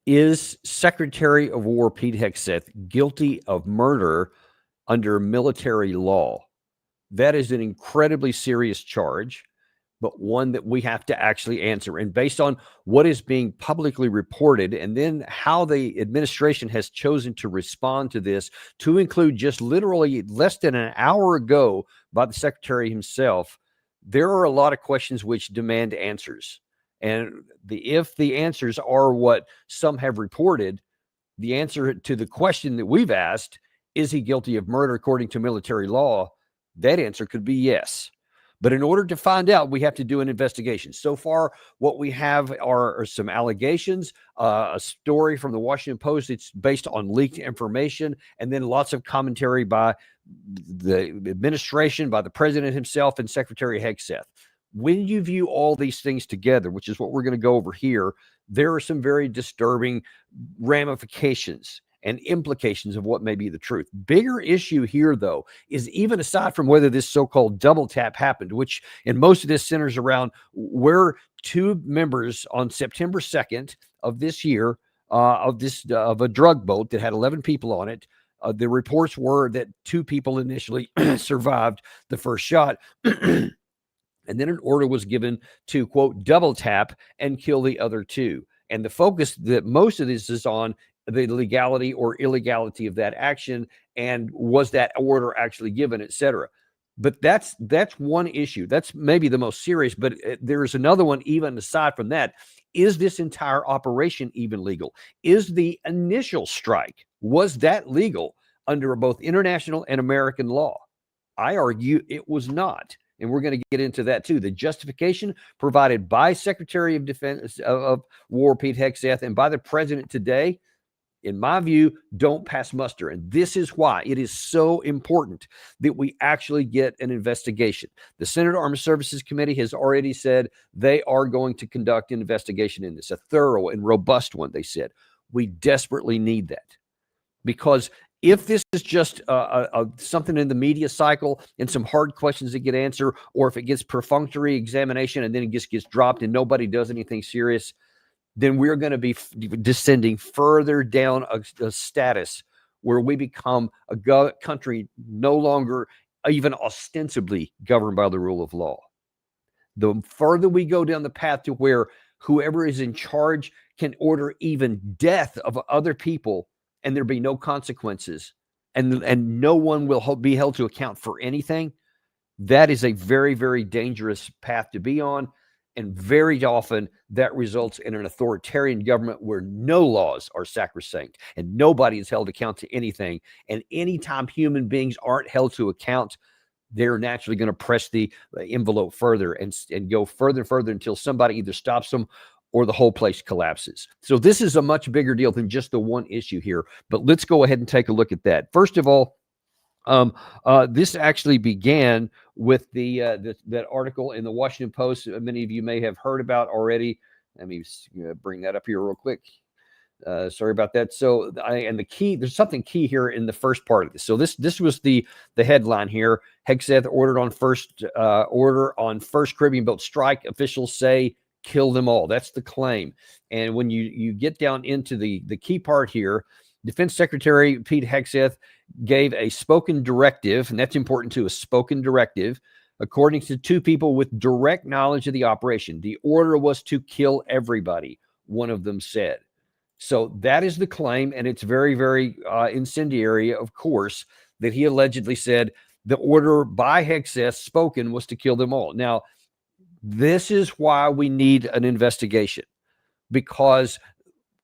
Is Secretary of War Pete Hegseth guilty of murder under military law? That is an incredibly serious charge, but one that we have to actually answer. And based on what is being publicly reported, and then how the administration has chosen to respond to this, to include just literally less than an hour ago by the secretary himself, there are a lot of questions which demand answers. And if the answers are what some have reported, the answer to the question that we've asked, is he guilty of murder according to military law? That answer could be yes. But in order to find out, we have to do an investigation. So far, what we have are some allegations, a story from the Washington Post. It's based on leaked information, and then lots of commentary by the administration, by the president himself, and Secretary Hegseth. When you view all these things together, which is what we're going to go over here, there are some very disturbing ramifications and implications of what may be the truth. Bigger issue here, though, is even aside from whether this so-called double tap happened, which in most of this centers around where two members on September 2nd of this year of a drug boat that had 11 people on it. The reports were that two people initially survived the first shot. And then an order was given to, quote, double tap and kill the other two. And the focus that most of this is on the legality or illegality of that action, and was that order actually given, et cetera. But that's one issue. That's maybe the most serious, but there's another one even aside from that. Is this entire operation even legal? Is the initial strike, was that legal under both international and American law? I argue it was not. And we're going to get into that too. The justification provided by Secretary of Defense of War Pete Hegseth and by the president today, in my view, don't pass muster. And this is why it is so important that we actually get an investigation. The Senate Armed Services Committee has already said they are going to conduct an investigation in this, a thorough and robust one, they said. We desperately need that, because if this is just something in the media cycle and some hard questions that get answered, or if it gets perfunctory examination and then it just gets dropped and nobody does anything serious, then we're going to be descending further down a status where we become a country no longer even ostensibly governed by the rule of law. The further we go down the path to where whoever is in charge can order even death of other people and there be no consequences, and no one will be held to account for anything, that is a very, very dangerous path to be on. And very often that results in an authoritarian government where no laws are sacrosanct and nobody is held account to anything. And anytime human beings aren't held to account, they're naturally going to press the envelope further and go further and further until somebody either stops them or the whole place collapses. So this is a much bigger deal than just the one issue here. But let's go ahead and take a look at that. First of all, this actually began with that article in the Washington Post. Many of you may have heard about already. Let me bring that up here real quick. Sorry about that. So, and the key, there's something key here in the first part of this. So this was the headline here. Hegseth order on first Caribbean boat strike. Officials say kill them all. That's the claim. And when you get down into the key part here, Defense Secretary Pete Hegseth gave a spoken directive, and that's important too, a spoken directive, according to two people with direct knowledge of the operation. The order was to kill everybody, one of them said. So that is the claim, and it's very, very incendiary, of course, that he allegedly said the order by Hegseth spoken was to kill them all. Now, this is why we need an investigation, because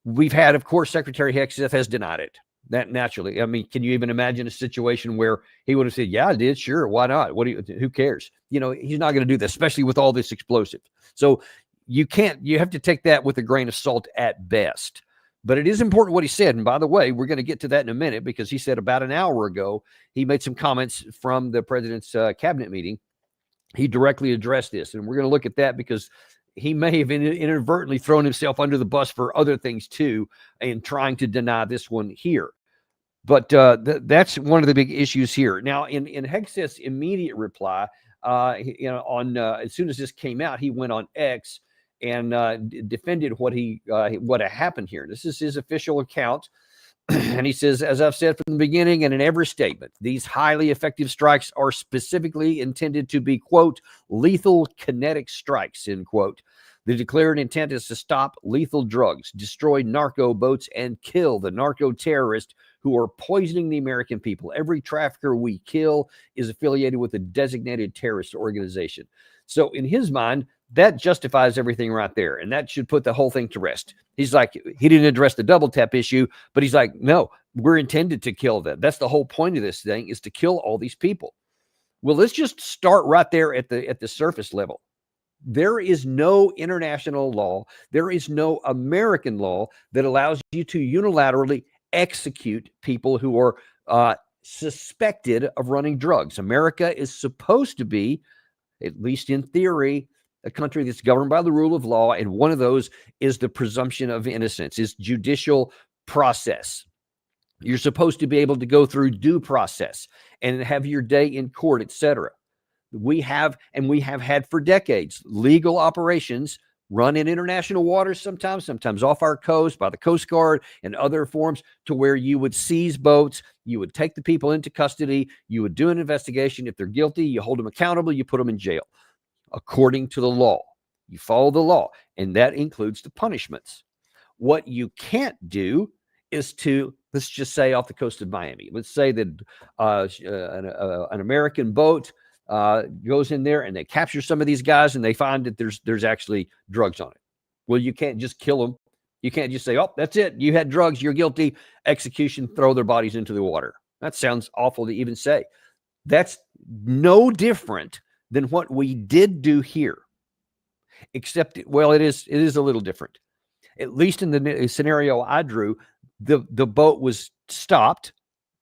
we've had, of course, Secretary Hegseth has denied it. That naturally, I mean, can you even imagine a situation where he would have said, yeah, I did, sure, why not? Who cares? You know, he's not going to do that, especially with all this explosive. So you have to take that with a grain of salt at best. But it is important what he said. And by the way, we're going to get to that in a minute, because he said about an hour ago, he made some comments from the president's cabinet meeting. He directly addressed this, and we're going to look at that because he may have inadvertently thrown himself under the bus for other things too, in trying to deny this one here. But that's one of the big issues here. Now, in Hegseth's immediate reply, as soon as this came out, he went on X and defended what had happened here. This is his official account. And he says, as I've said from the beginning and in every statement, these highly effective strikes are specifically intended to be, quote, lethal kinetic strikes, end quote. The declared intent is to stop lethal drugs, destroy narco boats, and kill the narco terrorists who are poisoning the American people. Every trafficker we kill is affiliated with a designated terrorist organization. So in his mind, that justifies everything right there. And that should put the whole thing to rest. He's like, he didn't address the double tap issue, but he's like, no, we're intended to kill them. That's the whole point of this thing, is to kill all these people. Well, let's just start right there at the surface level. There is no international law, there is no American law that allows you to unilaterally execute people who are suspected of running drugs. America is supposed to be, at least in theory, a country that's governed by the rule of law, and one of those is the presumption of innocence, is judicial process. You're supposed to be able to go through due process and have your day in court, etc. We have had for decades legal operations run in international waters, sometimes off our coast by the Coast Guard and other forms, to where you would seize boats, you would take the people into custody, you would do an investigation. If they're guilty, you hold them accountable, you put them in jail according to the law. You follow the law, and that includes the punishments. What you can't do is to, let's just say off the coast of Miami, let's say that an American boat goes in there and they capture some of these guys and they find that there's actually drugs on it. Well, you can't just kill them. You can't just say, oh, that's it, you had drugs, you're guilty, execution, throw their bodies into the water. That sounds awful to even say. That's no different than what we did do here, except, well, it is a little different. At least in the scenario I drew, the boat was stopped.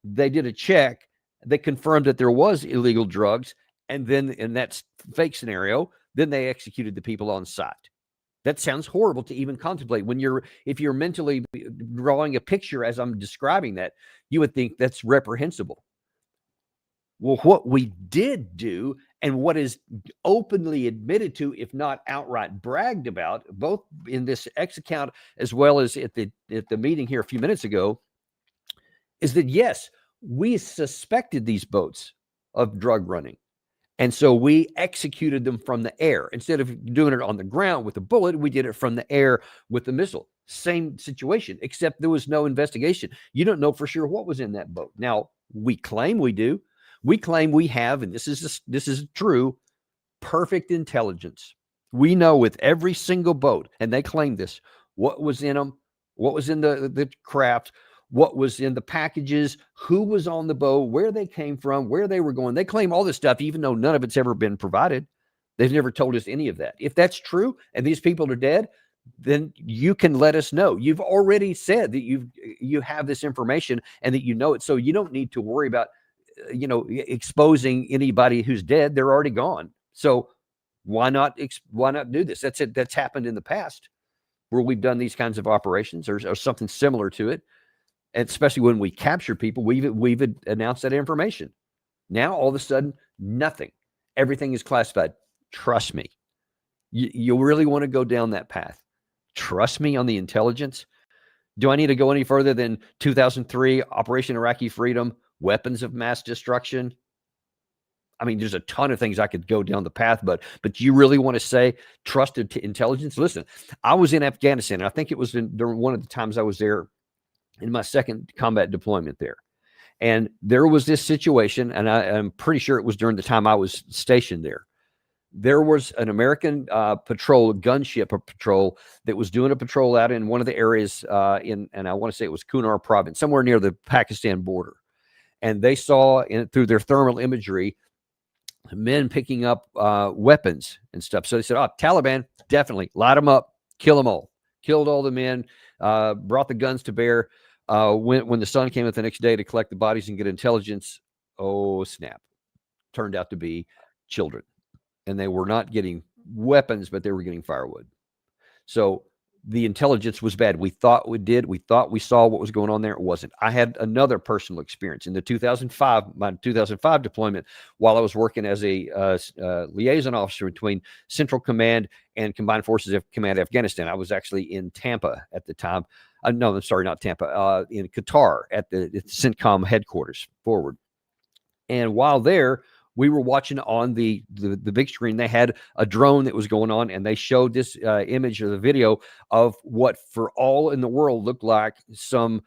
They did a check. They confirmed that there was illegal drugs. And then in that fake scenario, then they executed the people on site. That sounds horrible to even contemplate. If you're mentally drawing a picture as I'm describing that, you would think that's reprehensible. Well, what we did do, and what is openly admitted to, if not outright bragged about, both in this X account as well as at the meeting here a few minutes ago, is that yes, we suspected these boats of drug running. And so we executed them from the air. Instead of doing it on the ground with a bullet, we did it from the air with the missile. Same situation, except there was no investigation. You don't know for sure what was in that boat. Now, we claim we do. We claim we have, and this is true, perfect intelligence. We know with every single boat, and they claim this, what was in them, what was in the craft, what was in the packages, who was on the boat, where they came from, where they were going. They claim all this stuff, even though none of it's ever been provided. They've never told us any of that. If that's true and these people are dead, then you can let us know. You've already said that you have this information and that you know it. So you don't need to worry about exposing anybody who's dead. They're already gone. So why not do this? That's it. That's happened in the past where we've done these kinds of operations or something similar to it. And especially when we capture people, we've announced that information. Now, all of a sudden, nothing. Everything is classified. Trust me. You really want to go down that path. Trust me on the intelligence. Do I need to go any further than 2003, Operation Iraqi Freedom, weapons of mass destruction? I mean, there's a ton of things I could go down the path, but you really want to say trusted to intelligence? Listen, I was in Afghanistan. And I think it was during one of the times I was there in my second combat deployment there. And there was this situation, and I'm pretty sure it was during the time I was stationed there. There was an American gunship patrol that was doing a patrol out in one of the areas and I want to say it was Kunar province, somewhere near the Pakistan border. And they saw through their thermal imagery, men picking up weapons and stuff. So they said, oh, Taliban, definitely light them up, kill them all. Killed all the men, brought the guns to bear. When the sun came up the next day to collect the bodies and get intelligence, oh, snap. Turned out to be children. And they were not getting weapons, but they were getting firewood. So the intelligence was bad. We thought we thought we saw what was going on there. It wasn't. I had another personal experience in my 2005 deployment, while I was working as a liaison officer between Central Command and Combined Forces of Command Afghanistan. I was actually in Tampa at the time. No, I'm sorry, not Tampa. In Qatar at the CENTCOM headquarters forward. And while there, we were watching on the big screen. They had a drone that was going on, and they showed this image of the video of what for all in the world looked like some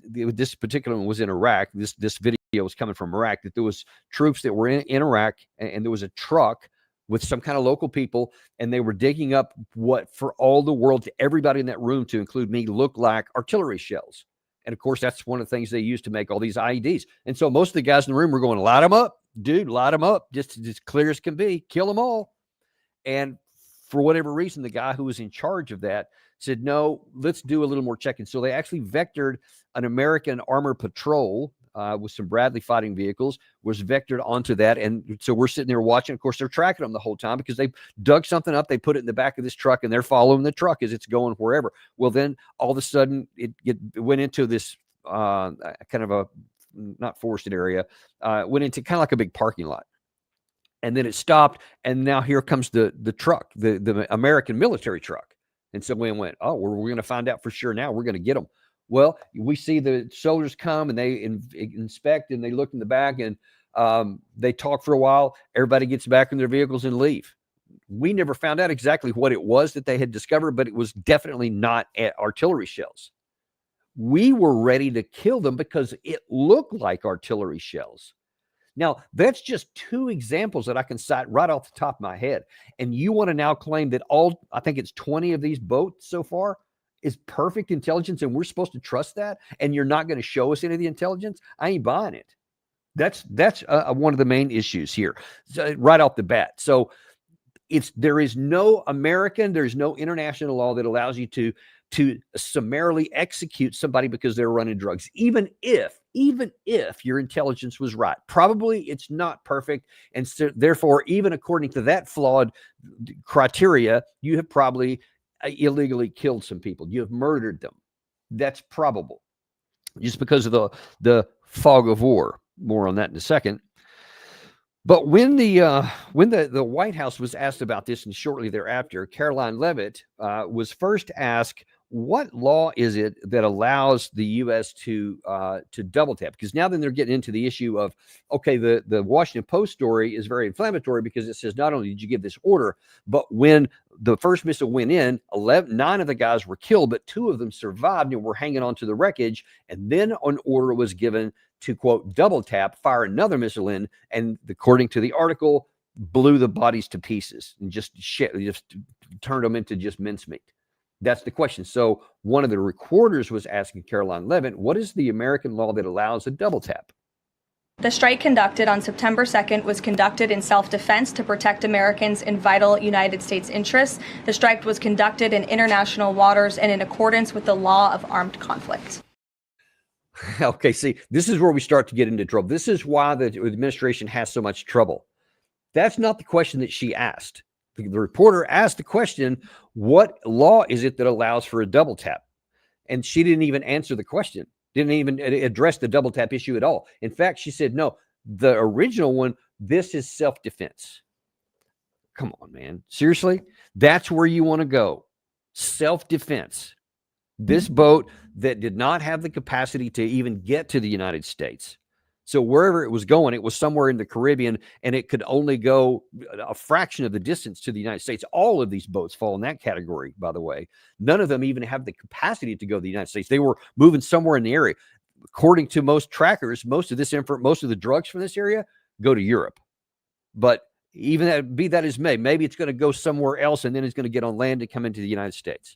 this particular one was in Iraq. This video was coming from Iraq, that there was troops that were in Iraq, and there was a truck with some kind of local people, and they were digging up what for all the world, to everybody in that room, to include me, looked like artillery shells. And of course, that's one of the things they use to make all these IEDs. And so most of the guys in the room were going, light them up, dude, light them up, just as clear as can be, kill them all. And for whatever reason, the guy who was in charge of that said, no, let's do a little more checking. So they actually vectored an American armored patrol with some Bradley fighting vehicles, was vectored onto that. And so we're sitting there watching. Of course, they're tracking them the whole time because they dug something up. They put it in the back of this truck, and they're following the truck as it's going wherever. Well, then all of a sudden it went into this kind of a, not forested area, went into kind of like a big parking lot. And then it stopped. And now here comes the truck, the American military truck. And so we went, oh, we're going to find out for sure now. We're going to get them. Well, we see the soldiers come, and they inspect, and they look in the back, and they talk for a while. Everybody gets back in their vehicles and leave. We never found out exactly what it was that they had discovered, but it was definitely not artillery shells. We were ready to kill them because it looked like artillery shells. Now, that's just two examples that I can cite right off the top of my head. And you want to now claim that I think it's 20 of these boats so far is perfect intelligence, and we're supposed to trust that, and you're not going to show us any of the intelligence? I ain't buying it. That's one of the main issues here, right off the bat. So there is no there's no international law that allows you to summarily execute somebody because they're running drugs, even if your intelligence was right. Probably it's not perfect, and so therefore, even according to that flawed criteria, you have probably illegally killed some people. You have murdered them. That's probable, just because of the fog of war. More on that in a second. But when the White House was asked about this, and shortly thereafter, Caroline Leavitt was first asked, what law is it that allows the U.S. to double tap? Because now then they're getting into the issue of, okay, the Washington Post story is very inflammatory because it says not only did you give this order, but when the first missile went in, 9 of the guys were killed, but 2 of them survived and were hanging on to the wreckage. And then an order was given to, quote, double tap, fire another missile in, and according to the article, blew the bodies to pieces and just turned them into just mincemeat. That's the question. So one of the recorders was asking Caroline Leavitt, what is the American law that allows a double tap? The strike conducted on September 2nd was conducted in self-defense to protect Americans in vital United States interests. The strike was conducted in international waters and in accordance with the law of armed conflict. Okay, see, this is where we start to get into trouble. This is why the administration has so much trouble. That's not the question that she asked. The reporter asked the question, what law is it that allows for a double tap? And she didn't even answer the question, didn't even address the double tap issue at all. In fact, she said, no, the original one, this is self-defense. Come on, man. Seriously? That's where you want to go. Self-defense. This boat that did not have the capacity to even get to the United States. So wherever it was going, it was somewhere in the Caribbean, and it could only go a fraction of the distance to the United States. All of these boats fall in that category, by the way. None of them even have the capacity to go to the United States. They were moving somewhere in the area. According to most trackers, most of the drugs from this area go to Europe. But even that, be that as may, maybe it's going to go somewhere else, and then it's going to get on land and come into the United States.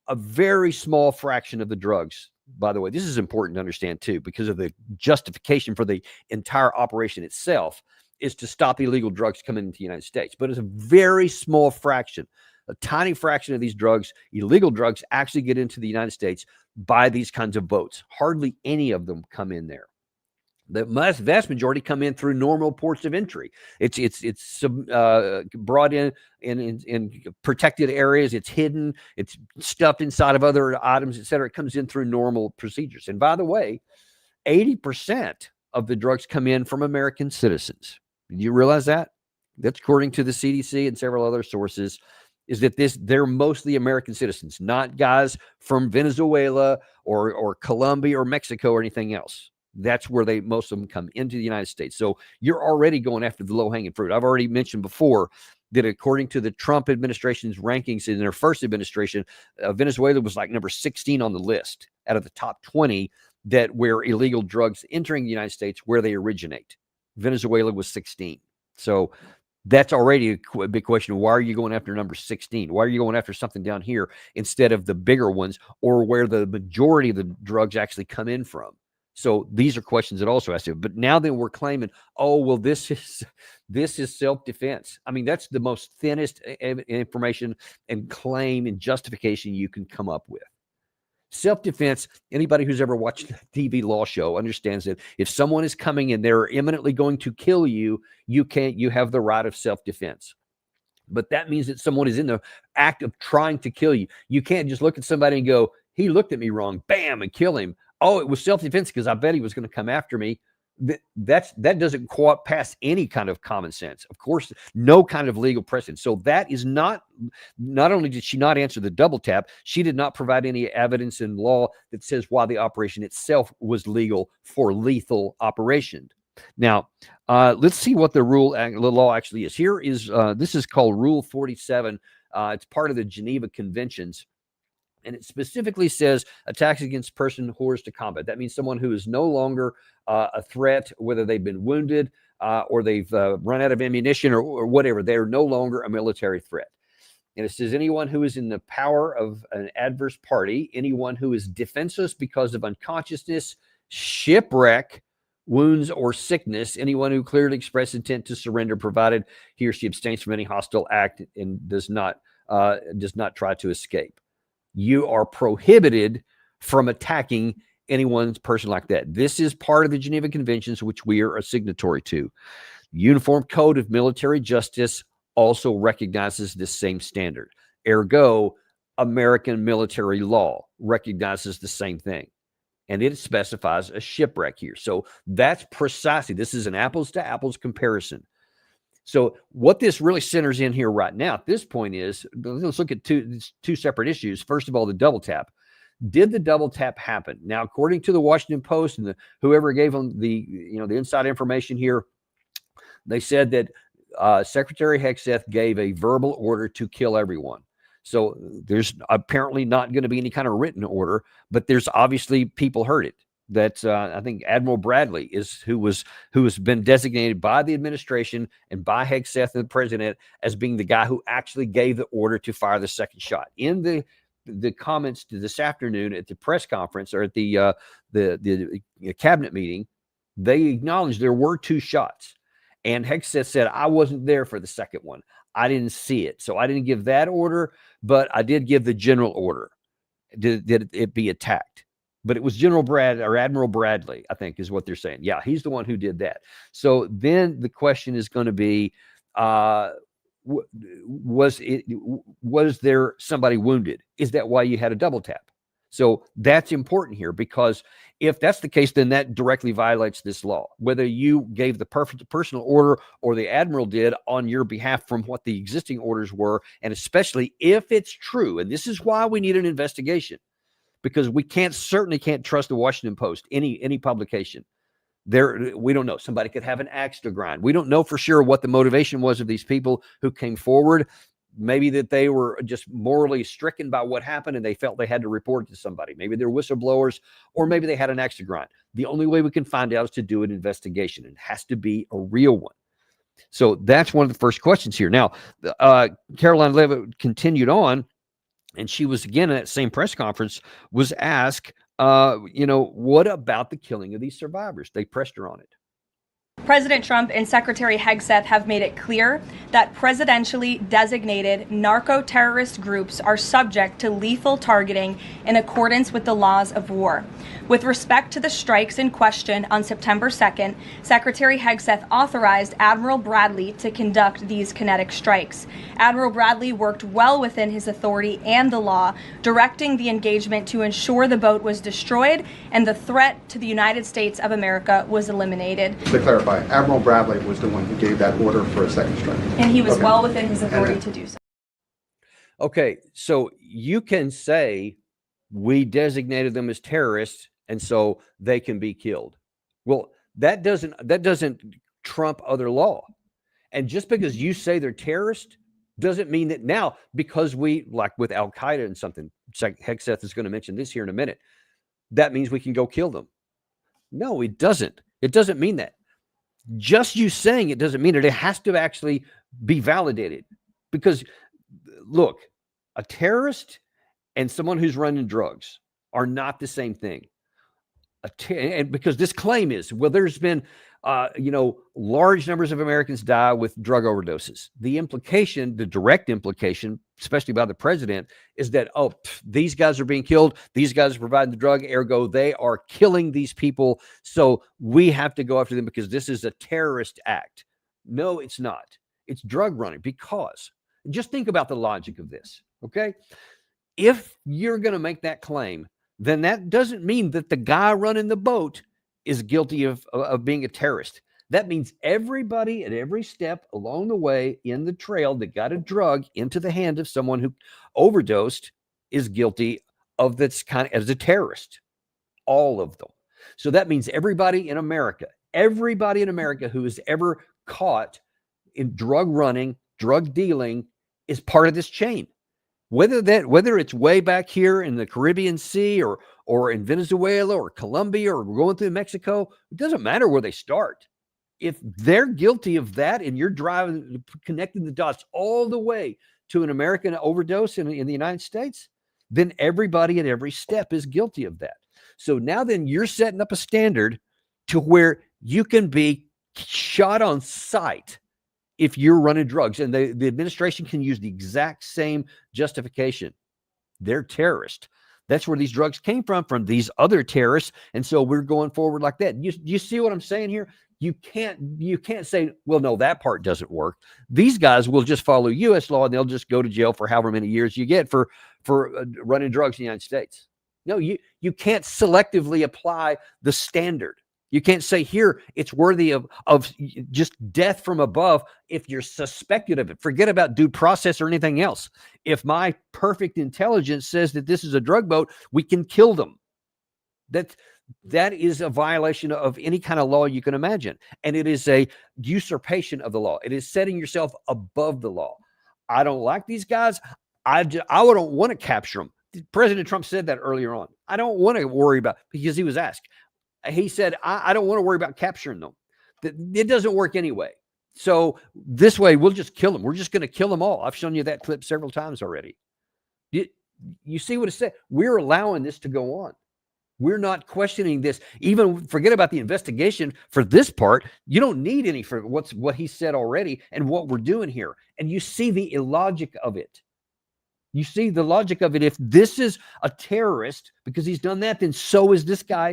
A very small fraction of the drugs, by the way, this is important to understand too, because of the justification for the entire operation itself is to stop illegal drugs coming into the United States. But it's a very small fraction, a tiny fraction of these drugs, illegal drugs, actually get into the United States by these kinds of boats. Hardly any of them come in there. The vast majority come in through normal ports of entry. It's brought in protected areas. It's hidden. It's stuffed inside of other items, et cetera. It comes in through normal procedures. And by the way, 80% of the drugs come in from American citizens. Do you realize that? That's according to the CDC and several other sources. Is that they're mostly American citizens, not guys from Venezuela or Colombia or Mexico or anything else. That's where most of them come into the United States. So you're already going after the low-hanging fruit. I've already mentioned before that according to the Trump administration's rankings in their first administration, Venezuela was like number 16 on the list out of the top 20 that where illegal drugs entering the United States, where they originate. Venezuela was 16. So that's already a big question. Why are you going after number 16? Why are you going after something down here instead of the bigger ones or where the majority of the drugs actually come in from? So these are questions that also ask you. But now that we're claiming, oh, well, this is self-defense. I mean, that's the most thinnest information and claim and justification you can come up with. Self-defense, anybody who's ever watched a TV law show understands that if someone is coming and they're imminently going to kill you, you have the right of self-defense. But that means that someone is in the act of trying to kill you. You can't just look at somebody and go, he looked at me wrong, bam, and kill him. Oh, it was self-defense because I bet he was going to come after me. That doesn't quite pass any kind of common sense. Of course, no kind of legal precedent. So that is not only did she not answer the double tap, she did not provide any evidence in law that says why the operation itself was legal for lethal operation. Now, let's see what the law actually is. Here is, this is called Rule 47. It's part of the Geneva Conventions. And it specifically says attacks against person whores to combat. That means someone who is no longer a threat, whether they've been wounded or they've run out of ammunition or whatever. They're no longer a military threat. And it says anyone who is in the power of an adverse party, anyone who is defenseless because of unconsciousness, shipwreck, wounds, or sickness, anyone who clearly expressed intent to surrender, provided he or she abstains from any hostile act and does not try to escape. You are prohibited from attacking anyone's person like that. This is part of the Geneva Conventions, which we are a signatory to. The Uniform Code of Military Justice also recognizes this same standard. Ergo, American military law recognizes the same thing. And it specifies a shipwreck here. So that's precisely, this is an apples to apples comparison. So what this really centers in here right now at this point is, let's look at two separate issues. First of all, the double tap. Did the double tap happen? Now, according to the Washington Post and whoever gave them the inside information here, they said that Secretary Hegseth gave a verbal order to kill everyone. So there's apparently not going to be any kind of written order, but there's obviously people heard it. That I think Admiral Bradley is who has been designated by the administration and by Hegseth and the president as being the guy who actually gave the order to fire the second shot. In the comments to this afternoon at the press conference or at the cabinet meeting, they acknowledged there were two shots, and Hegseth said, "I wasn't there for the second one. I didn't see it, so I didn't give that order, but I did give the general order that it be attacked." But it was Admiral Bradley, I think is what they're saying. Yeah, he's the one who did that. So then the question is going to be, was there somebody wounded? Is that why you had a double tap? So that's important here, because if that's the case, then that directly violates this law. Whether you gave the personal order or the admiral did on your behalf from what the existing orders were, and especially if it's true, and this is why we need an investigation. Because we certainly can't trust the Washington Post, any publication. We don't know. Somebody could have an axe to grind. We don't know for sure what the motivation was of these people who came forward. Maybe that they were just morally stricken by what happened and they felt they had to report it to somebody. Maybe they're whistleblowers, or maybe they had an axe to grind. The only way we can find out is to do an investigation. It has to be a real one. So that's one of the first questions here. Now, Caroline Leavitt continued on. And she was, again, at that same press conference, was asked, what about the killing of these survivors? They pressed her on it. President Trump and Secretary Hegseth have made it clear that presidentially designated narco-terrorist groups are subject to lethal targeting in accordance with the laws of war. With respect to the strikes in question on September 2nd, Secretary Hegseth authorized Admiral Bradley to conduct these kinetic strikes. Admiral Bradley worked well within his authority and the law, directing the engagement to ensure the boat was destroyed and the threat to the United States of America was eliminated. To clarify, Admiral Bradley was the one who gave that order for a second strike. And he was well within his authority to do so. Okay, so you can say we designated them as terrorists and so they can be killed. Well, that doesn't trump other law. And just because you say they're terrorists doesn't mean that now, because we, like with Al Qaeda and something, Hegseth is going to mention this here in a minute, that means we can go kill them. No, it doesn't. It doesn't mean that. Just you saying it doesn't mean it. It has to actually be validated. Because look, a terrorist and someone who's running drugs are not the same thing. And because this claim is, well, there's been, large numbers of Americans die with drug overdoses. The implication, the direct implication, especially by the president, is that, these guys are being killed. These guys are providing the drug, ergo, they are killing these people. So we have to go after them because this is a terrorist act. No, it's not. It's drug running. Because just think about the logic of this, okay? If you're going to make that claim, then that doesn't mean that the guy running the boat is guilty of being a terrorist. That means everybody at every step along the way in the trail that got a drug into the hand of someone who overdosed is guilty of this kind of as a terrorist. All of them. So that means everybody in America who is ever caught in drug running, drug dealing is part of this chain. Whether it's way back here in the Caribbean Sea or in Venezuela or Colombia or going through Mexico, it doesn't matter where they start. If they're guilty of that and you're connecting the dots all the way to an American overdose in the United States, then everybody at every step is guilty of that. So now then you're setting up a standard to where you can be shot on sight if you're running drugs, and the administration can use the exact same justification. They're terrorists. That's where these drugs came from these other terrorists. And so we're going forward like that. You see what I'm saying here? You can't say, well, no, that part doesn't work. These guys will just follow U.S. law and they'll just go to jail for however many years you get for running drugs in the United States. No, you can't selectively apply the standard. You can't say here it's worthy of just death from above if you're suspected of it. Forget about due process or anything else. If my perfect intelligence says that this is a drug boat, we can kill them. That is a violation of any kind of law you can imagine. And it is a usurpation of the law. It is setting yourself above the law. I don't like these guys. I don't want to capture them. President Trump said that earlier on. I don't want to worry about, because he was asked. He said, I don't want to worry about capturing them. It doesn't work anyway. So this way, we'll just kill them. We're just going to kill them all. I've shown you that clip several times already. You see what it said? We're allowing this to go on. We're not questioning this. Even forget about the investigation for this part. You don't need any for what he said already and what we're doing here. And you see the illogic of it. You see the logic of it. If this is a terrorist because he's done that, then so is this guy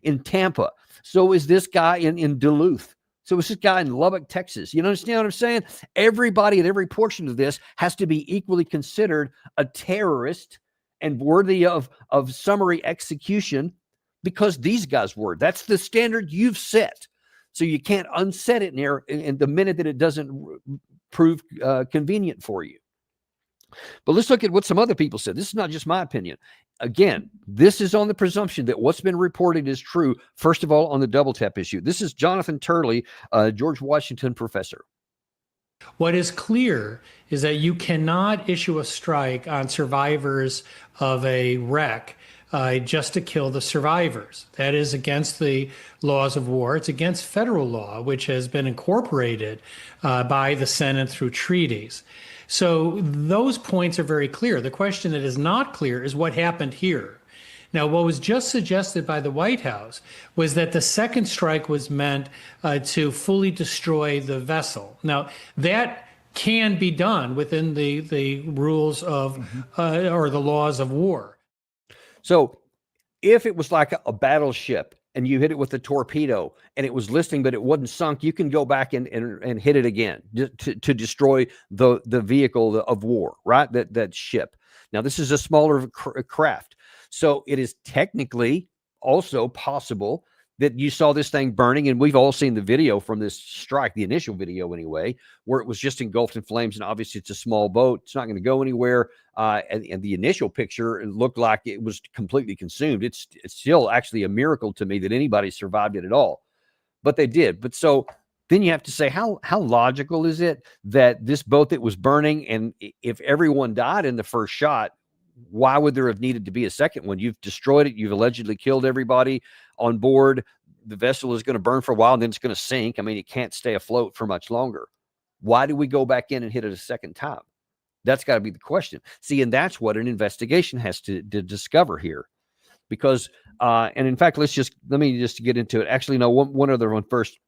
in Tampa. So is this guy in Duluth. So is this guy in Lubbock, Texas. You understand what I'm saying? Everybody at every portion of this has to be equally considered a terrorist and worthy of summary execution because these guys were. That's the standard you've set. So you can't unset it in the minute that it doesn't prove convenient for you. But let's look at what some other people said. This is not just my opinion. Again, this is on the presumption that what's been reported is true, first of all, on the double tap issue. This is Jonathan Turley, George Washington professor. What is clear is that you cannot issue a strike on survivors of a wreck just to kill the survivors. That is against the laws of war. It's against federal law, which has been incorporated by the Senate through treaties. So those points are very clear. The question that is not clear is what happened here. Now, what was just suggested by the White House was that the second strike was meant to fully destroy the vessel. Now, that can be done within the rules of or the laws of war. So If it was like a battleship and you hit it with a torpedo and it was listing, but it wasn't sunk, you can go back and hit it again to destroy the vehicle of war, right? That ship. Now, this is a smaller craft. So it is technically also possible that you saw this thing burning, and we've all seen the video from this strike, the initial video anyway, where it was just engulfed in flames, and obviously it's a small boat. It's not going to go anywhere. And the initial picture, it looked like it was completely consumed. It's still actually a miracle to me that anybody survived it at all, but they did. But so then you have to say, how logical is it that this boat that was burning, and if everyone died in the first shot, why would there have needed to be a second one? You've destroyed it. You've allegedly killed everybody on board. The vessel is going to burn for a while, and then it's going to sink. I mean, it can't stay afloat for much longer. Why do we go back in and hit it a second time? That's got to be the question. See, and that's what an investigation has to discover here. Because, and in fact, let me just get into it. Actually, no, one other one first.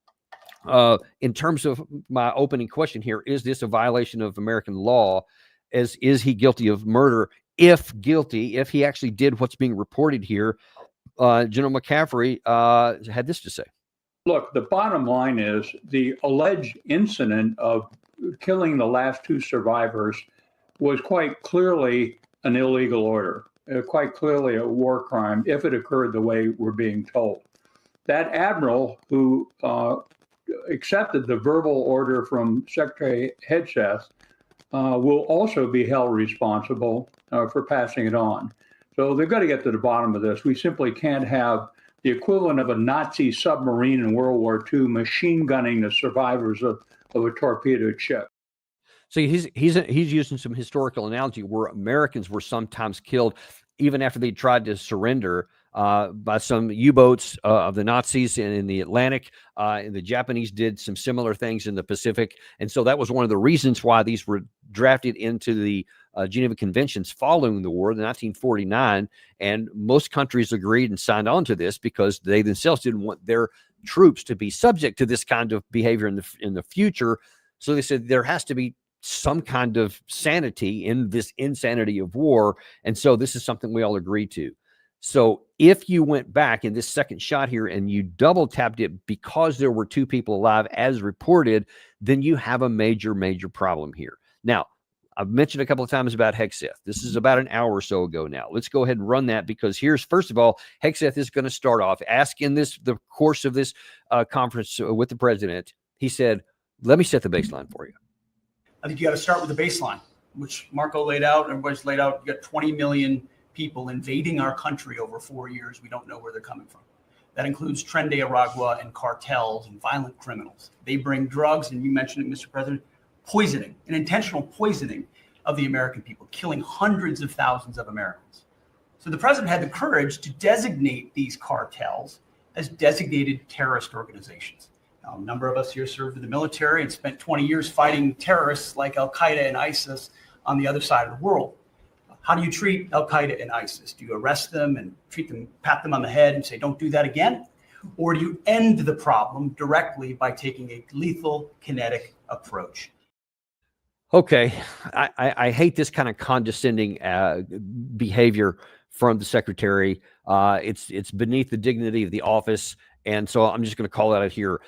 In terms of my opening question here, is this a violation of American law? Is he guilty of murder? If guilty, if he actually did what's being reported here, General McCaffrey had this to say. Look, the bottom line is the alleged incident of killing the last two survivors was quite clearly an illegal order, quite clearly a war crime if it occurred the way we're being told. That admiral who accepted the verbal order from Secretary Hegseth will also be held responsible for passing it on. So they've got to get to the bottom of this. We simply can't have the equivalent of a Nazi submarine in World War II machine gunning the survivors of a torpedoed ship. So he's using some historical analogy where Americans were sometimes killed even after they tried to surrender by some U-boats of the Nazis in the Atlantic. And the Japanese did some similar things in the Pacific. And so that was one of the reasons why these were drafted into the Geneva Conventions following the war, the 1949. And most countries agreed and signed on to this because they themselves didn't want their troops to be subject to this kind of behavior in the future. So they said there has to be some kind of sanity in this insanity of war. And so this is something we all agree to. So if you went back in this second shot here and you double tapped it because there were two people alive as reported, then you have a major, major problem here. Now, I've mentioned a couple of times about Hegseth. This is about an hour or so ago now. Let's go ahead and run that because here's, first of all, Hegseth is going to start off, ask in the course of this conference with the president. He said, let me set the baseline for you. I think you got to start with the baseline, which Marco laid out. Everybody's laid out. You got 20 million people invading our country over 4 years. We don't know where they're coming from. That includes Tren de Aragua and cartels and violent criminals. They bring drugs, and you mentioned it, Mr. President, poisoning, an intentional poisoning of the American people, killing hundreds of thousands of Americans. So the president had the courage to designate these cartels as designated terrorist organizations. Now, a number of us here served in the military and spent 20 years fighting terrorists like Al-Qaeda and ISIS on the other side of the world. How do you treat Al-Qaeda and ISIS? Do you arrest them and treat them, pat them on the head and say, don't do that again? Or do you end the problem directly by taking a lethal kinetic approach? Okay, I hate this kind of condescending behavior from the secretary. It's beneath the dignity of the office, and so I'm just going to call it out here.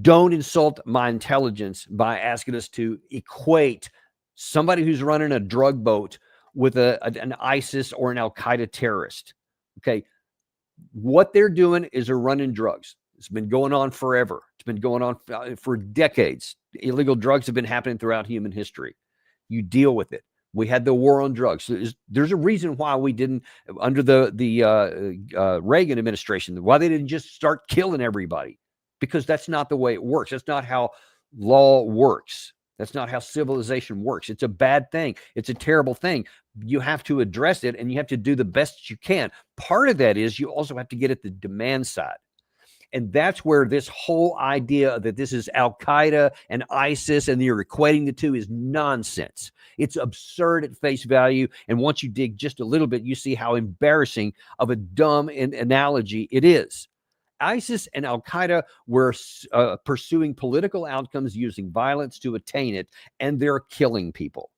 Don't insult my intelligence by asking us to equate somebody who's running a drug boat with an ISIS or an Al-Qaeda terrorist. Okay, what they're doing is they're running drugs. It's been going on forever. It's been going on for decades. Illegal drugs have been happening throughout human history. You deal with it. We had the war on drugs. There's a reason why we didn't, under the Reagan administration, why they didn't just start killing everybody, because that's not the way it works. That's not how law works. That's not how civilization works. It's a bad thing. It's a terrible thing. You have to address it, and you have to do the best you can. Part of that is you also have to get at the demand side. And that's where this whole idea that this is Al-Qaeda and ISIS and you're equating the two is nonsense. It's absurd at face value. And once you dig just a little bit, you see how embarrassing of a dumb analogy it is. ISIS and Al-Qaeda were pursuing political outcomes using violence to attain it, and they're killing people.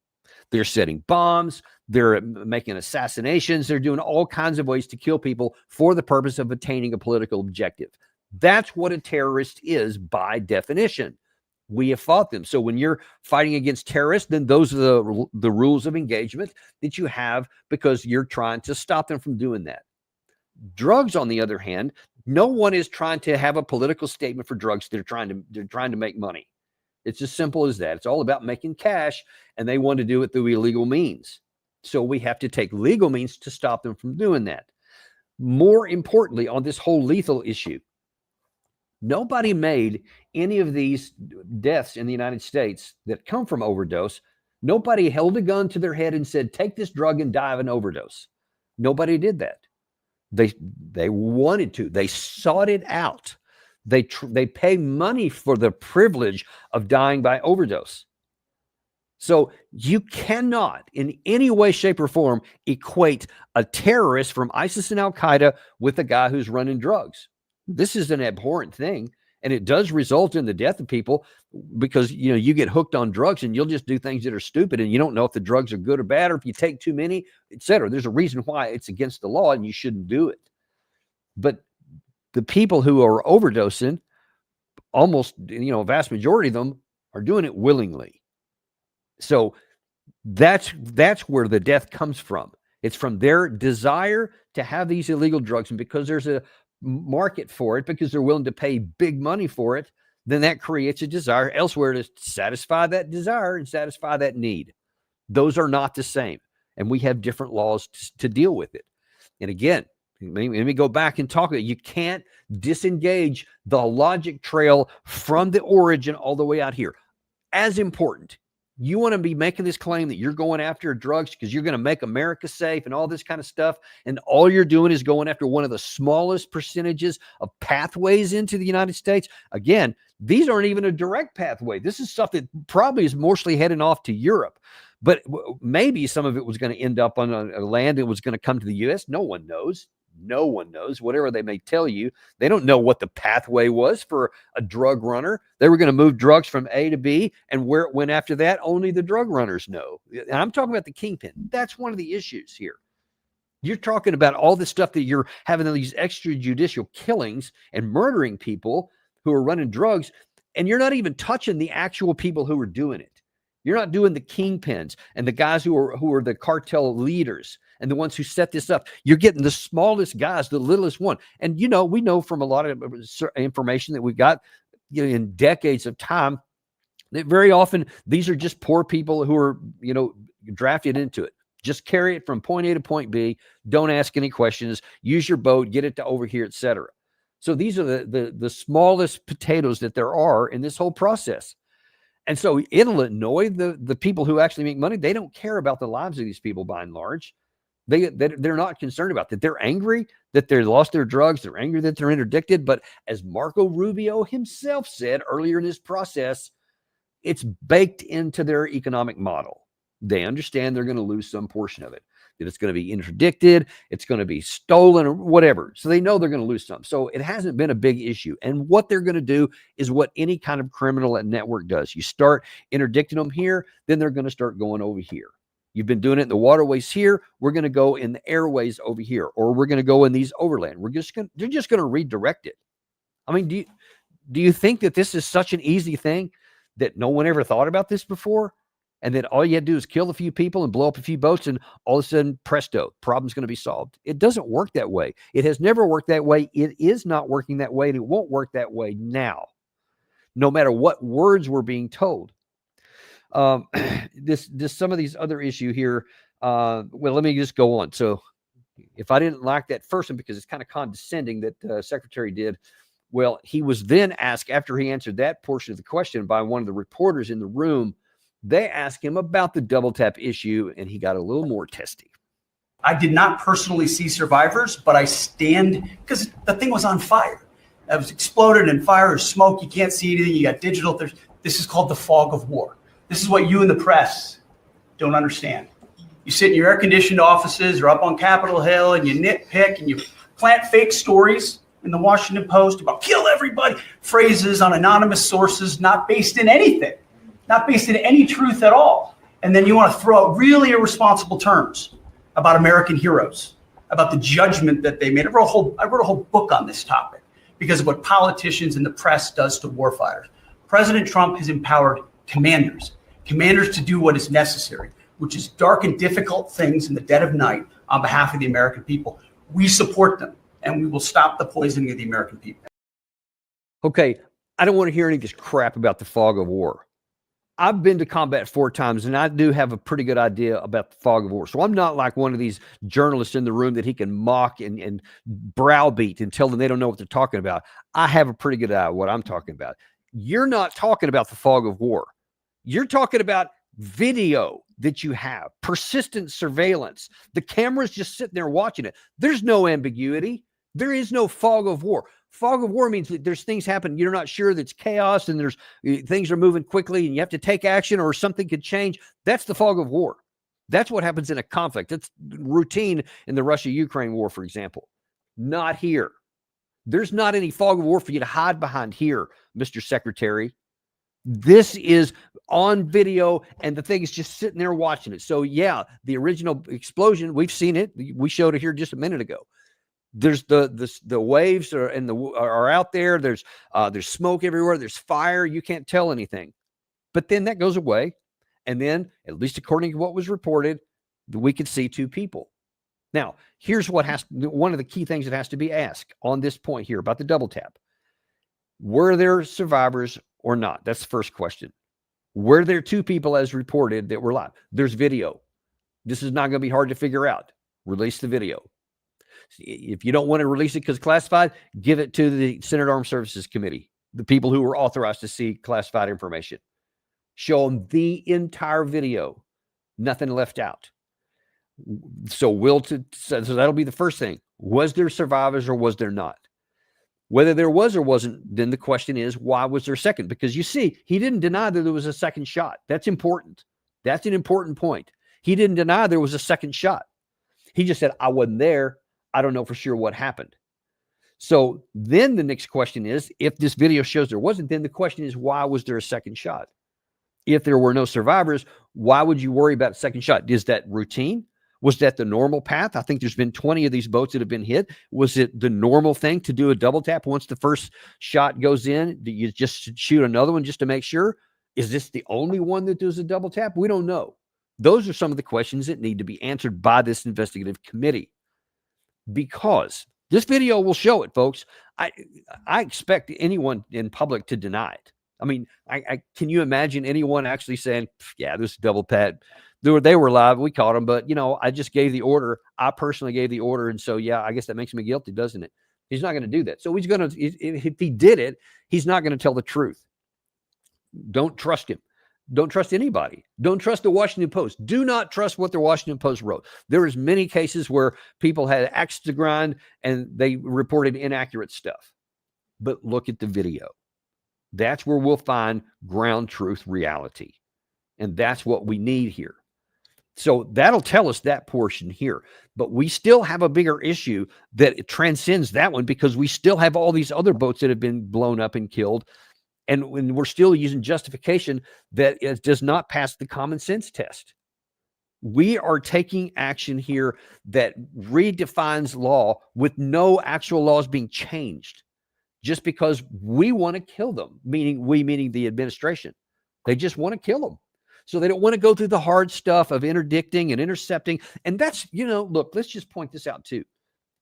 They're setting bombs. They're making assassinations. They're doing all kinds of ways to kill people for the purpose of attaining a political objective. That's what a terrorist is by definition. We have fought them. So when you're fighting against terrorists, then those are the rules of engagement that you have because you're trying to stop them from doing that. Drugs, on the other hand, no one is trying to have a political statement for drugs. They're trying to make money. It's as simple as that. It's all about making cash, and they want to do it through illegal means. So we have to take legal means to stop them from doing that. More importantly, on this whole lethal issue, nobody made any of these deaths in the United States that come from overdose. Nobody held a gun to their head and said, take this drug and die of an overdose. Nobody did that. They wanted to. They sought it out. They pay money for the privilege of dying by overdose. So you cannot in any way, shape, or form equate a terrorist from ISIS and Al-Qaeda with a guy who's running drugs. This is an abhorrent thing, and it does result in the death of people because, you know, you get hooked on drugs and you'll just do things that are stupid and you don't know if the drugs are good or bad or if you take too many, etc. There's a reason why it's against the law and you shouldn't do it. But the people who are overdosing, almost, you know, a vast majority of them are doing it willingly. So that's where the death comes from. It's from their desire to have these illegal drugs, and because there's a market for it, because they're willing to pay big money for it, then that creates a desire elsewhere to satisfy that desire and satisfy that need. Those are not the same, and we have different laws to deal with it. And again, let me go back and talk about it. You can't disengage the logic trail from the origin all the way out here. As important, you want to be making this claim that you're going after drugs because you're going to make America safe and all this kind of stuff, and all you're doing is going after one of the smallest percentages of pathways into the United States. Again, these aren't even a direct pathway. This is stuff that probably is mostly heading off to Europe, but maybe some of it was going to end up on a land that was going to come to the U.S. No one knows. No one knows. Whatever they may tell you, they don't know what the pathway was for a drug runner. They were going to move drugs from A to B, and where it went after that, only the drug runners know. And I'm talking about the kingpin. That's one of the issues here. You're talking about all this stuff that you're having these extrajudicial killings and murdering people who are running drugs, and you're not even touching the actual people who are doing it. You're not doing the kingpins and the guys who are the cartel leaders and the ones who set this up. You're getting the smallest guys, the littlest one. And, you know, we know from a lot of information that we've got, you know, in decades of time, that very often these are just poor people who are, you know, drafted into it. Just carry it from point A to point B. Don't ask any questions. Use your boat, get it to over here, etc. So these are the smallest potatoes that there are in this whole process. And so in Illinois, the people who actually make money, they don't care about the lives of these people by and large. They're not concerned about that. They're angry that they lost their drugs. They're angry that they're interdicted. But as Marco Rubio himself said earlier in this process, it's baked into their economic model. They understand they're going to lose some portion of it, that it's going to be interdicted, it's going to be stolen or whatever. So they know they're going to lose some. So it hasn't been a big issue. And what they're going to do is what any kind of criminal network does. You start interdicting them here, then they're going to start going over here. You've been doing it in the waterways here. We're going to go in the airways over here, or we're going to go in these overland. They're just going to redirect it. I mean, do you think that this is such an easy thing that no one ever thought about this before? And that all you had to do is kill a few people and blow up a few boats, and all of a sudden, presto, problem's going to be solved. It doesn't work that way. It has never worked that way. It is not working that way, and it won't work that way now, no matter what words we're being told. This some of these other issue here. Well, let me just go on. So if I didn't like that first one because it's kind of condescending that Secretary did, well, he was then asked after he answered that portion of the question by one of the reporters in the room. They asked him about the double tap issue, and he got a little more testy. I did not personally see survivors, but I stand because the thing was on fire. It was exploded and fire or smoke. You can't see anything. You got digital. This is called the fog of war. This is what you in the press don't understand. You sit in your air-conditioned offices or up on Capitol Hill and you nitpick and you plant fake stories in the Washington Post about kill everybody, phrases on anonymous sources not based in anything, not based in any truth at all. And then you want to throw out really irresponsible terms about American heroes, about the judgment that they made. I wrote a whole book on this topic because of what politicians and the press does to warfighters. President Trump has empowered commanders to do what is necessary, which is dark and difficult things in the dead of night on behalf of the American people. We support them, and we will stop the poisoning of the American people. Okay, I don't want to hear any of this crap about the fog of war. I've been to combat 4 times, and I do have a pretty good idea about the fog of war. So I'm not like one of these journalists in the room that he can mock and browbeat and tell them they don't know what they're talking about. I have a pretty good idea what I'm talking about. You're not talking about the fog of war. You're talking about video that you have, persistent surveillance. The camera's just sitting there watching it. There's no ambiguity. There is no fog of war. Fog of war means that there's things happen. You're not sure, that's chaos, and there's things are moving quickly and you have to take action or something could change. That's the fog of war. That's what happens in a conflict. That's routine in the Russia-Ukraine war, for example. Not here. There's not any fog of war for you to hide behind here, Mr. Secretary. This is on video, and the thing is just sitting there watching it. So yeah, the original explosion, we've seen it. We showed it here just a minute ago. There's the waves are out there. There's smoke everywhere. There's fire. You can't tell anything. But then that goes away. And then, at least according to what was reported, we could see 2 people. Now, here's one of the key things that has to be asked on this point here about the double tap. Were there survivors or not? That's the first question. Were there 2 people as reported that were alive? There's video. This is not going to be hard to figure out. Release the video. If you don't want to release it because classified, give it to the Senate Armed Services Committee, the people who were authorized to see classified information. Show them the entire video, nothing left out. So that'll be the first thing. Was there survivors or was there not? Whether there was or wasn't, then the question is, why was there a second? Because you see, he didn't deny that there was a second shot. That's important. That's an important point. He didn't deny there was a second shot. He just said, I wasn't there. I don't know for sure what happened. So then the next question is, if this video shows there wasn't, then the question is, why was there a second shot? If there were no survivors, why would you worry about a second shot? Is that routine? Was that the normal path? I think there's been 20 of these boats that have been hit. Was it the normal thing to do a double tap once the first shot goes in? Do you just shoot another one just to make sure? Is this the only one that does a double tap? We don't know. Those are some of the questions that need to be answered by this investigative committee. Because this video will show it, folks. I expect anyone in public to deny it. I mean, can you imagine anyone actually saying, yeah, this is double tap. They were live. We caught them, but I just gave the order. I personally gave the order. And so, yeah, I guess that makes me guilty, doesn't it? He's not going to do that. So he's going to, if he did it, he's not going to tell the truth. Don't trust him. Don't trust anybody. Don't trust the Washington Post. Do not trust what the Washington Post wrote. There is many cases where people had axe to grind and they reported inaccurate stuff. But look at the video. That's where we'll find ground truth reality. And that's what we need here. So that'll tell us that portion here. But we still have a bigger issue that transcends that one, because we still have all these other boats that have been blown up and killed. And when we're still using justification that it does not pass the common sense test. We are taking action here that redefines law with no actual laws being changed just because we want to kill them, meaning the administration. They just want to kill them. So they don't want to go through the hard stuff of interdicting and intercepting. And that's, look, let's just point this out too.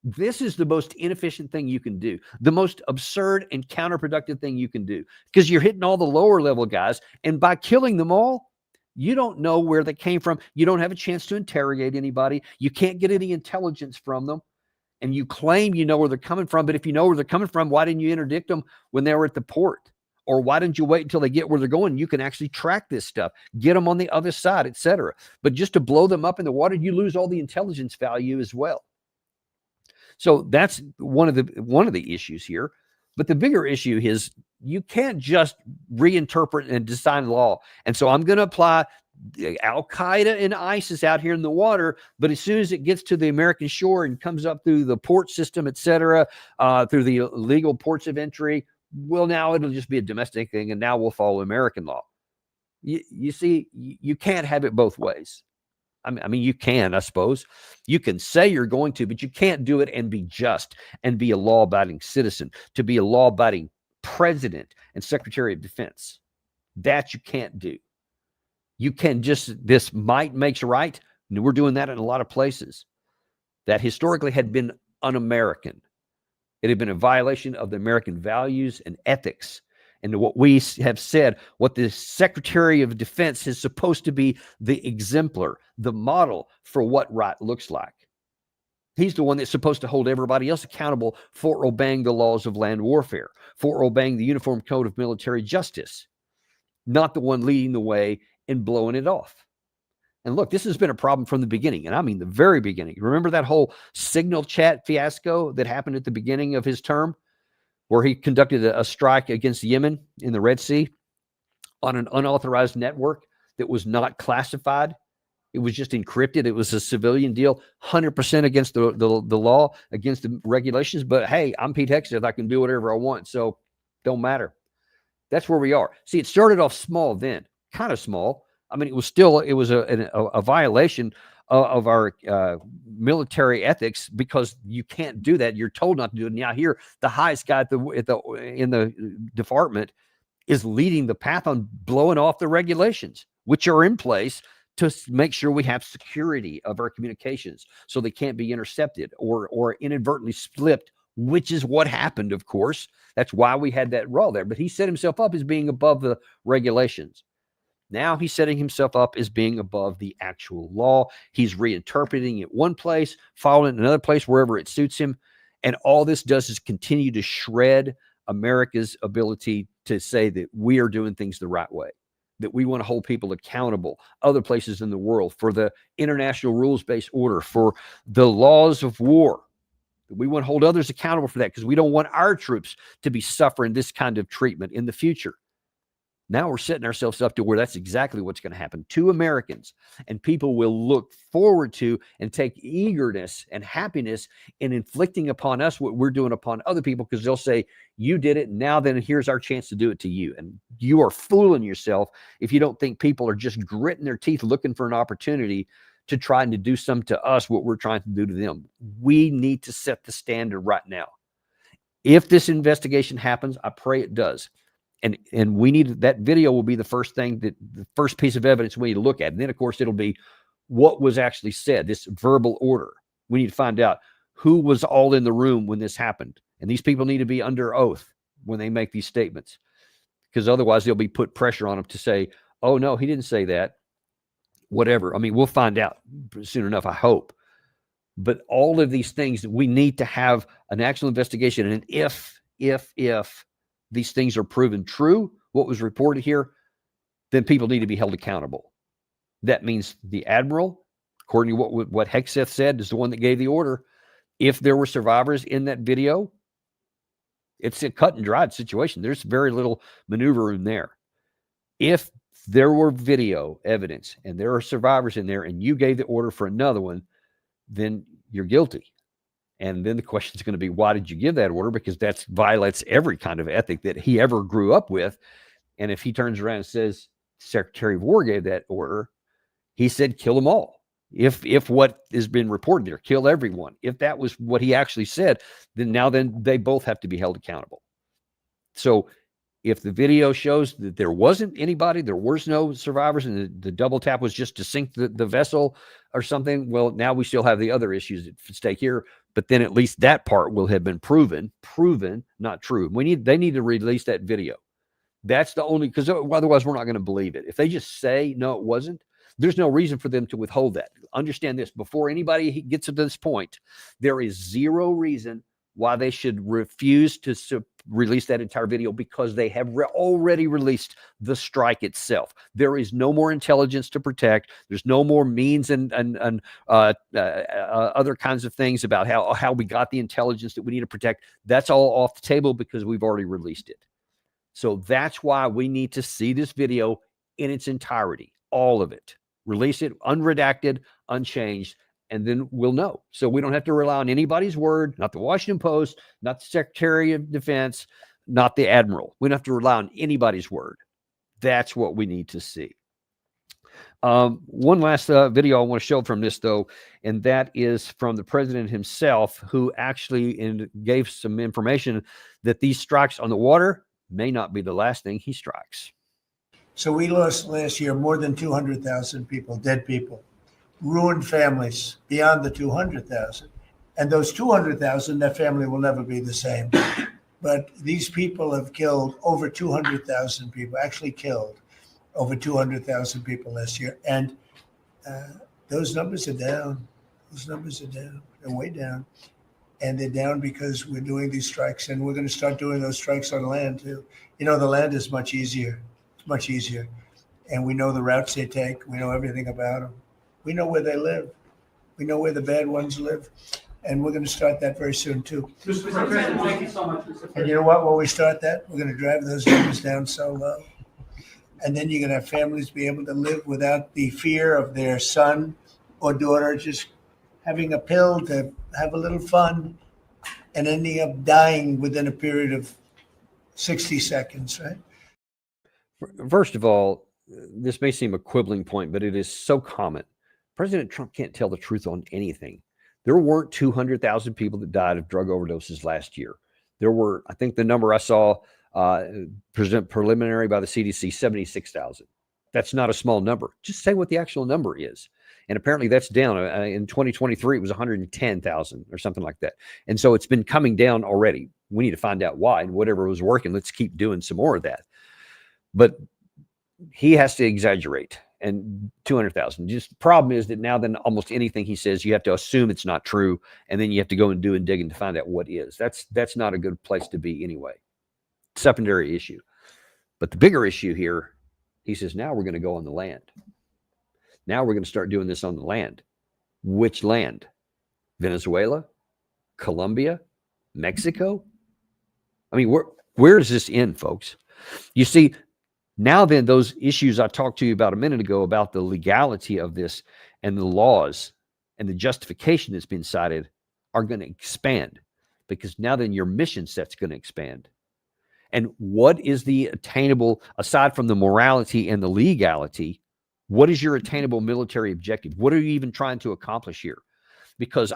This is the most inefficient thing you can do, the most absurd and counterproductive thing you can do, because you're hitting all the lower level guys. And by killing them all, you don't know where they came from. You don't have a chance to interrogate anybody. You can't get any intelligence from them. And you claim you know where they're coming from. But if you know where they're coming from, why didn't you interdict them when they were at the port? Or why didn't you wait until they get where they're going? You can actually track this stuff, get them on the other side, etc. But just to blow them up in the water, you lose all the intelligence value as well. So that's one of the issues here. But the bigger issue is you can't just reinterpret and design law. And so I'm going to apply Al-Qaeda and ISIS out here in the water, but as soon as it gets to the American shore and comes up through the port system, etc., through the legal ports of entry, well, now it'll just be a domestic thing, and now we'll follow American law. You see, you can't have it both ways. I mean, you can, I suppose. You can say you're going to, but you can't do it and be just and be a law-abiding citizen, to be a law-abiding president and secretary of defense. That you can't do. You can just, this might makes right. And we're doing that in a lot of places that historically had been un-American. It had been a violation of the American values and ethics. And what we have said, what the Secretary of Defense is supposed to be the exemplar, the model for what right looks like. He's the one that's supposed to hold everybody else accountable for obeying the laws of land warfare, for obeying the Uniform Code of Military Justice, not the one leading the way and blowing it off. And look, this has been a problem from the beginning, and I mean the very beginning. Remember that whole signal chat fiasco that happened at the beginning of his term, where he conducted a strike against Yemen in the Red Sea on an unauthorized network that was not classified? It was just encrypted. It was a civilian deal, 100% against the law, against the regulations. But hey, I'm Pete Hegseth. I can do whatever I want, so don't matter. That's where we are. See, it started off small then, kind of small. I mean, it was a violation of our military ethics, because you can't do that. You're told not to do it. Now here, the highest guy in the department is leading the path on blowing off the regulations, which are in place to make sure we have security of our communications so they can't be intercepted or inadvertently slipped, which is what happened, of course. That's why we had that role there. But he set himself up as being above the regulations. Now he's setting himself up as being above the actual law. He's reinterpreting it one place, following it another place, wherever it suits him. And all this does is continue to shred America's ability to say that we are doing things the right way, that we want to hold people accountable, other places in the world, for the international rules-based order, for the laws of war. We want to hold others accountable for that, because we don't want our troops to be suffering this kind of treatment in the future. Now we're setting ourselves up to where that's exactly what's going to happen to Americans, and people will look forward to and take eagerness and happiness in inflicting upon us what we're doing upon other people, because they'll say, you did it, now then here's our chance to do it to you. And you are fooling yourself if you don't think people are just gritting their teeth looking for an opportunity to try and to do something to us what we're trying to do to them. We need to set the standard right now. If this investigation happens, I pray it does. And we need, that video will be the first thing, that the first piece of evidence we need to look at. And then, of course, it'll be what was actually said, this verbal order. We need to find out who was all in the room when this happened. And these people need to be under oath when they make these statements, because otherwise they'll be put pressure on them to say, oh, no, he didn't say that, whatever. I mean, we'll find out soon enough, I hope. But all of these things, we need to have an actual investigation. And if these things are proven true, what was reported here, then people need to be held accountable. That means the admiral, according to what Hegseth said, is the one that gave the order. If there were survivors in that video, it's a cut and dried situation. There's very little maneuver room there. If there were video evidence and there are survivors in there and you gave the order for another one, then you're guilty. And then the question is going to be, why did you give that order? Because that violates every kind of ethic that he ever grew up with. And if he turns around and says, Secretary of War gave that order, he said, kill them all. If what has been reported there, kill everyone. If that was what he actually said, then they both have to be held accountable. So if the video shows that there wasn't anybody, there was no survivors, and the double tap was just to sink the vessel or something, well, now we still have the other issues at stake here. But then at least that part will have been proven, not true. They need to release that video. That's the only, because otherwise we're not going to believe it. If they just say, no, it wasn't, there's no reason for them to withhold that. Understand this, before anybody gets to this point, there is zero reason why they should refuse to release that entire video, because they have already released the strike itself. There is no more intelligence to protect. There's no more means and other kinds of things about how we got the intelligence that we need to protect. That's all off the table because we've already released it. So that's why we need to see this video in its entirety, all of it. Release it unredacted, unchanged, and then we'll know. So we don't have to rely on anybody's word, not the Washington Post, not the Secretary of Defense, not the Admiral. We don't have to rely on anybody's word. That's what we need to see. One last video I want to show from this, though, and that is from the president himself, who actually gave some information that these strikes on the water may not be the last thing he strikes. So we lost last year more than 200,000 people, dead people, ruined families beyond the 200,000. And those 200,000, that family will never be the same. But these people have killed over 200,000 people, actually killed over 200,000 people last year. And those numbers are down. Those numbers are down. They're way down. And they're down because we're doing these strikes, and we're going to start doing those strikes on land too. You know, the land is much easier. It's much easier. And we know the routes they take. We know everything about them. We know where they live. We know where the bad ones live. And we're going to start that very soon too. Mr. President, thank you so much, Mr. President. And you know what? When we start that, we're going to drive those numbers down so low. And then you're going to have families be able to live without the fear of their son or daughter just having a pill to have a little fun and ending up dying within a period of 60 seconds, right? First of all, this may seem a quibbling point, but it is so common. President Trump can't tell the truth on anything. There weren't 200,000 people that died of drug overdoses last year. There were, I think the number I saw preliminary by the CDC, 76,000. That's not a small number. Just say what the actual number is. And apparently that's down. In 2023, it was 110,000 or something like that. And so it's been coming down already. We need to find out why. And whatever was working, let's keep doing some more of that. But he has to exaggerate. And 200,000. Just the problem is that now then almost anything he says, you have to assume it's not true. And then you have to go and do and dig to find out what is. That's not a good place to be anyway. Secondary issue. But the bigger issue here, he says, now we're going to go on the land. Now we're going to start doing this on the land. Which land? Venezuela? Colombia? Mexico? I mean, where does this end, folks? You see, now then, those issues I talked to you about a minute ago about the legality of this and the laws and the justification that's been cited are going to expand, because now then your mission set's going to expand. And what is the attainable, aside from the morality and the legality, what is your attainable military objective? What are you even trying to accomplish here? Because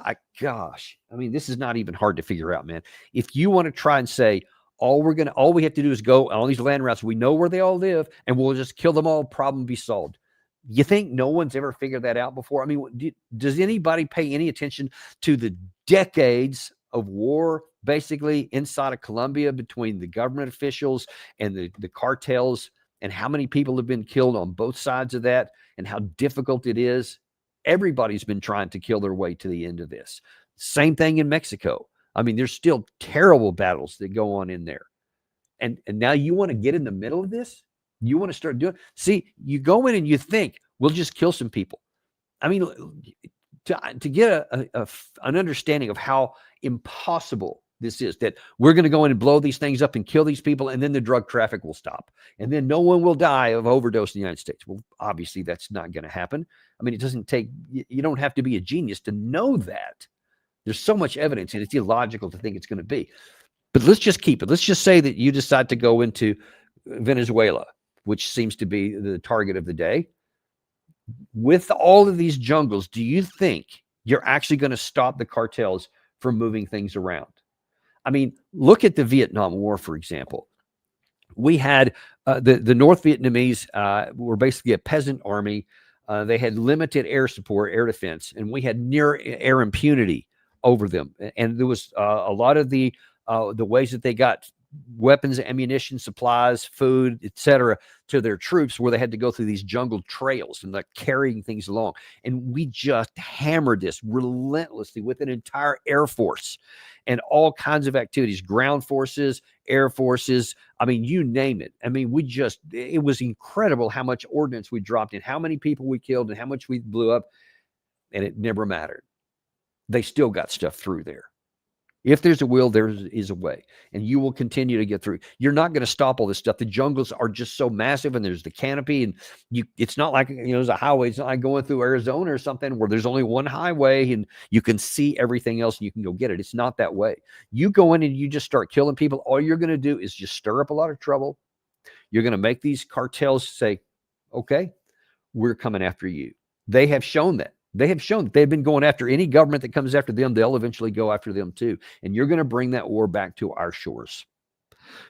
this is not even hard to figure out, man. If you want to try and say, all we have to do is go on all these land routes. We know where they all live, and we'll just kill them all. Problem be solved. You think no one's ever figured that out before? I mean, does anybody pay any attention to the decades of war, basically inside of Colombia between the government officials and the cartels, and how many people have been killed on both sides of that, and how difficult it is? Everybody's been trying to kill their way to the end of this. Same thing in Mexico. I mean, there's still terrible battles that go on in there. And now you want to get in the middle of this? You want to start doing? See, you go in and you think, we'll just kill some people. I mean, to get an understanding of how impossible this is, that we're going to go in and blow these things up and kill these people, and then the drug traffic will stop. And then no one will die of overdose in the United States. Well, obviously, that's not going to happen. I mean, it doesn't take, you don't have to be a genius to know that. There's so much evidence, and it's illogical to think it's going to be. But let's just keep it. Let's just say that you decide to go into Venezuela, which seems to be the target of the day. With all of these jungles, do you think you're actually going to stop the cartels from moving things around? I mean, look at the Vietnam War, for example. We had the North Vietnamese were basically a peasant army. They had limited air support, air defense, and we had near air impunity over them. And there was a lot of the ways that they got weapons, ammunition, supplies, food, etc., to their troops, where they had to go through these jungle trails and like carrying things along. And we just hammered this relentlessly with an entire air force and all kinds of activities, ground forces, air forces. I mean, you name it. I mean, it was incredible how much ordnance we dropped in, how many people we killed, and how much we blew up. And it never mattered. They still got stuff through there. If there's a will, there is a way, and you will continue to get through. You're not going to stop all this stuff. The jungles are just so massive, and there's the canopy, and it's not like, there's a highway. It's not like going through Arizona or something where there's only one highway and you can see everything else and you can go get it. It's not that way. You go in and you just start killing people. All you're going to do is just stir up a lot of trouble. You're going to make these cartels say, okay, we're coming after you. They have shown that. They have shown that they've been going after any government that comes after them. They'll eventually go after them too. And you're going to bring that war back to our shores,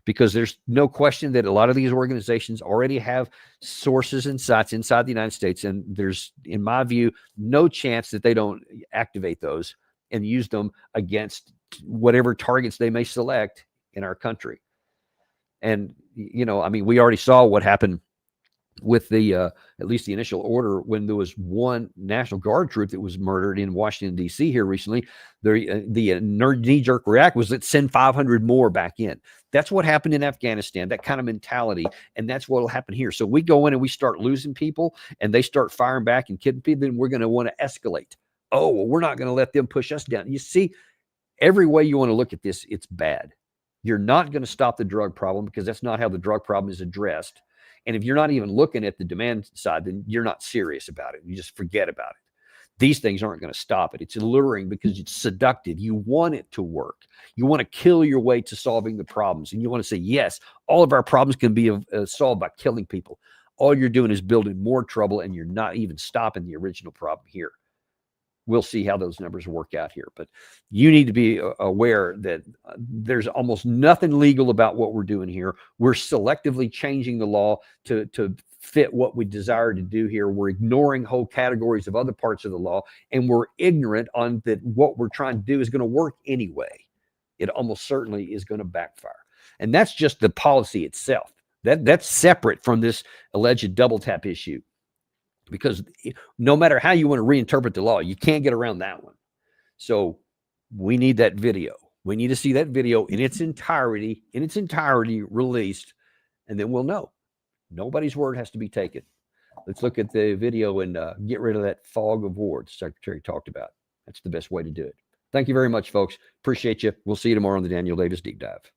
because there's no question that a lot of these organizations already have sources and sites inside the United States. And there's, in my view, no chance that they don't activate those and use them against whatever targets they may select in our country. And, you know, I mean, we already saw what happened with the at least the initial order when there was one National Guard troop that was murdered in Washington, D.C. here recently. The knee-jerk react was, let's send 500 more back in. That's what happened in Afghanistan, that kind of mentality, and that's what will happen here. So we go in and we start losing people, and they start firing back and killing people, then we're going to want to escalate. Oh, well, we're not going to let them push us down. You see, every way you want to look at this, it's bad. You're not going to stop the drug problem, because that's not how the drug problem is addressed. And if you're not even looking at the demand side, then you're not serious about it. You just forget about it. These things aren't going to stop it. It's alluring because it's seductive. You want it to work. You want to kill your way to solving the problems. And you want to say, yes, all of our problems can be solved by killing people. All you're doing is building more trouble, and you're not even stopping the original problem here. We'll see how those numbers work out here. But you need to be aware that there's almost nothing legal about what we're doing here. We're selectively changing the law to fit what we desire to do here. We're ignoring whole categories of other parts of the law, and we're ignorant on that what we're trying to do is going to work anyway. It almost certainly is going to backfire. And that's just the policy itself. That's separate from this alleged double tap issue. Because no matter how you want to reinterpret the law, you can't get around that one. So we need that video. We need to see that video in its entirety released, and then we'll know. Nobody's word has to be taken. Let's look at the video and get rid of that fog of war the Secretary talked about. That's the best way to do it. Thank you very much, folks. Appreciate you. We'll see you tomorrow on the Daniel Davis Deep Dive.